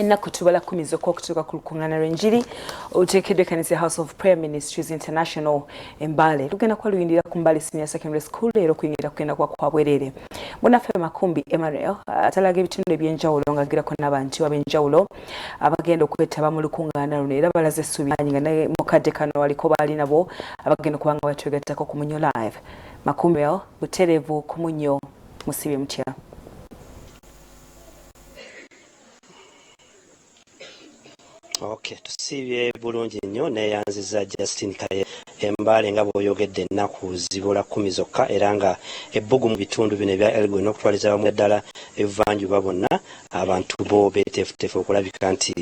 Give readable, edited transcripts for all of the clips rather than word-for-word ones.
ennaku tubala kumizo okutuuka ku lukungaana lw'enjiri oluteekeddwa ekkanisa House of Prayer Ministries International MBALE lugenda kuba luyindira ku Mbale Senior Secondary School era okuyingira kugenda kwa bwereere. Munaffe Makumbi Emmanuel atalaga ebitundu eby'enjawulo ng'agirako n'abantu ab'enjawulo abagenda okwetaba mu lukungaana luno era balaze essuubi nga ne mukadde kano waliko baali nabo abagenda okuba nga batwegattako ku Munyo Live. Makumbi butereevu ku Munyo musibye mutya? Okay, tusibye bulungi nnyo neyanziza Justin Kaye MBALE nga bw'oyogedde ennaku zibola 10 zokka era nga ebbugu mu bitundu bino ebya LWA n'okutwaliza wamu ddala evanjuba bonna abantu bo beeteefuteefu okulabika nti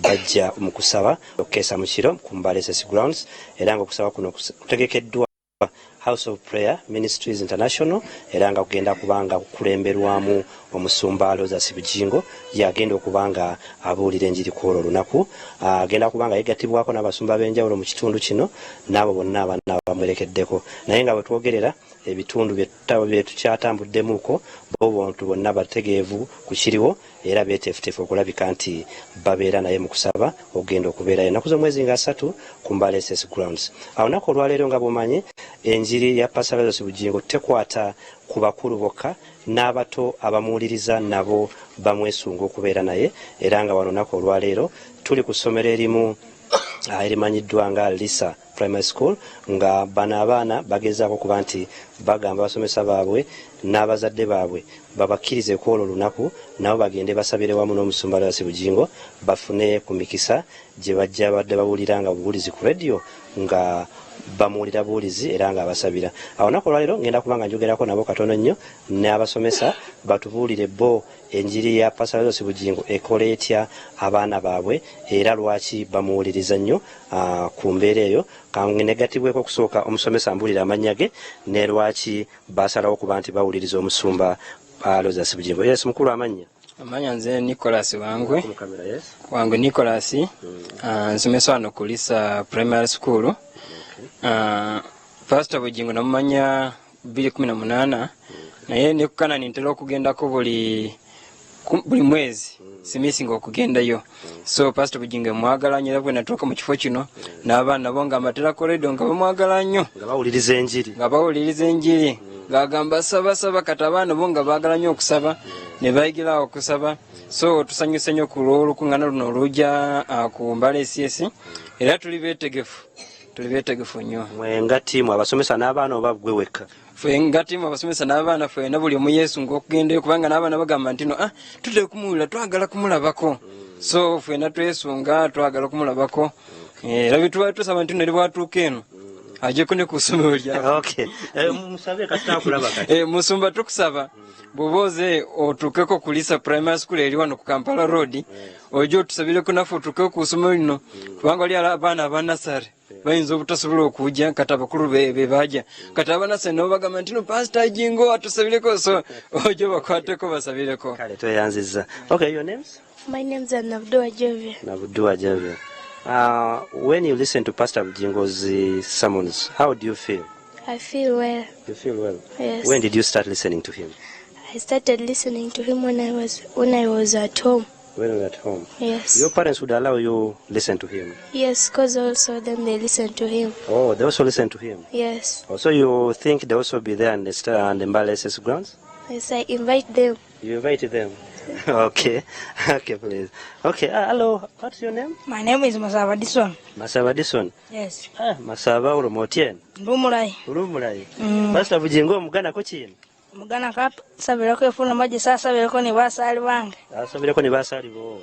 bajja mu kusaba okukeesa mu kiro ku Mbale SS Grounds era nga okusaba kuno kutegekeddwa House of Prayer Ministries International era nga kugenda kubanga kukulemberwamu omusumba Lozas Bujingo yagenda okubanga abuulira enjiri ku olwo lunaku agenda kubanga yegattibwako n'abasumba b'enjawulo mu kitundu kino n'abo bonna abaana bamwerekeddeko naye nga bwe twogerera ebitundu bye tukyatambuddemuko bo bontu bonna bategeevu ku kiriwo era beeteefuteefu okulabika nti babeera naye mu kusaba okugenda okubeerayo ennaku z'omwezi nga 3 ku Mbale SS Grounds. Awo nako olwaleero nga bw'omanyi enjiri ya Pastor Lozas Bujingo tekwata ku bakulu bokka n'abato abamuwuliriza nabo bamwesunga okubeera naye era nga wano nako olwaleero tuli ku ssomero erimu erimanyiddwa nga Lisa Primary School nga bano abaana bagezaako kuba nti bagamba abasomesa baabwe n'abazadde baabwe babakkirize ku olwo lunaku nabo bagende basabire wamu n'omusumba Lozas Bujingo bafune ku mikisa gye bajja badde bawulira nga buwulizi ku radio nga bamuwulira buwulizi era nga abasabira. Awo nako olwaleero ngenda kubanga njogerako nabo katono nnyo n'abasomesa batubuulire bo enjiri ya Pastor Lozas Bujingo ekola etya abaana baabwe era lwaki bamuwuliriza nnyo ku mbeera eyo kannegatibweko okusooka omusomesa ambuulira amannya ge ne lwaki basalawo kuba nti bawuliriza omusumba Lozas Bujingo. Yes, mukulu amannya? Amanya nze Nicholas wangu Nicholas nsomesa wano ku Lisa Primary School. Pastor Bujingo namumanya 2018 naye ne kukana nintera okugendako buli mwezi simisinga okugendayo. So Pastor Bujingo mwagala nnyo bwe natuuka mu kifo kino n'abaana bo nga amatera koledo nga bamwagala nnyo nga bawuliriza enjiri gagamba saba kati abaana bo nga baagala nnyo okusaba ne bayigira okusaba. So tusanyuse nnyo ku olukungaana luno olujja ku Mbale SS era tuli beetegefu nnyo. Mwe nga ttiimu abasomesa n'abaana oba ggwe wekka? Ffe nga ttiimu abasomesa n'abaana ffenna buli omu yeesunga okugendayo kubanga n'abaana bagamba nti no tudde kumuwulira twagala kumulabako. So ffenna twesunga twagala kumulabako era bituba tusaba nti neri bwatuuka eno ajeko ne ku ssomero lyaffe. Musabe kasita kulaba kati. Musumba tukusaba bw'oze otuukeko ku Lisa Primary School eri wano ku Kampala Road ojja otusabireko naffe otuukeko ku ssomero lino kubanga oli abaana abanasare bayinza obutasobola okujja kati abakulu be bajja kati abanasare nabo bagamba nti no Pastor Jingo atusabireko so ojja bakwateko basabireko. Kale tweyanziza. Okay, your names? My name's Nabudua Javia. When you listen to Pastor Bujingo's sermons, how do you feel? I feel well. You feel well? Yes. When did you start listening to him? I started listening to him when I was at home. When you were at home? Yes. Your parents would allow you listen to him? Yes, because also then they listen to him. Oh, they also listen to him? Yes. Oh, so you think they also be there on the Mbale SS Grounds? Yes, I invite them. You invite them? Okay, please. Okay, hello, what's your name? My name is Masaba Dison. Masaba Dison? Yes. Masaba urumotien? Urumurai. Pastor Bujingo mugana ko chino? Mugana kap sabirako efuna maji sasa sabirako ni basali bange. Sabirako ni basali bo.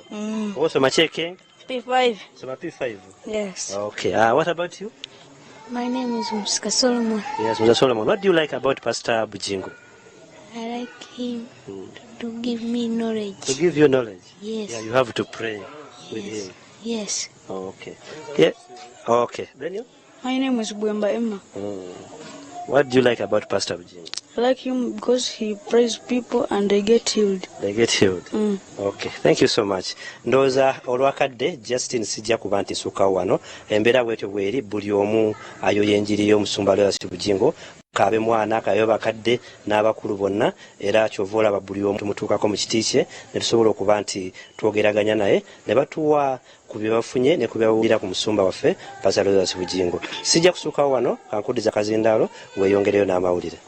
Also macheke? P5. So P5? Yes. Okay, what about you? My name is Muska Solomon. Yes, Muska Solomon. What do you like about Pastor Bujingo? I like him to give me knowledge. To give you knowledge? Yes. Yeah, you have to pray with him. Yes. Okay. Yeah. Okay. Then you? My name is Bwemba Emma. What do you like about Pastor Bujingo? I like him because he prays people and they get healed. They get healed? Okay. Thank you so much. Ndoza olwakadde Justin sijja kuba nti suka wano embeera bwetyo bweri buli omu ayo yenjiri y'omusumba Lozas Bujingo kabe mwana kayo bakadde n'abakulu bonna era kyova olaba buli omu tumutuukako mu kiti kye ne tusobola okuba nti twogeraganya naye ne batuwa ku bye bafunye ne ku bye bawulira ku musumba waffe Pastor Rogers Bujingo. Sijja kusuukawo wano kankuddiza Kazindaalo weeyongereyo n'amawulire.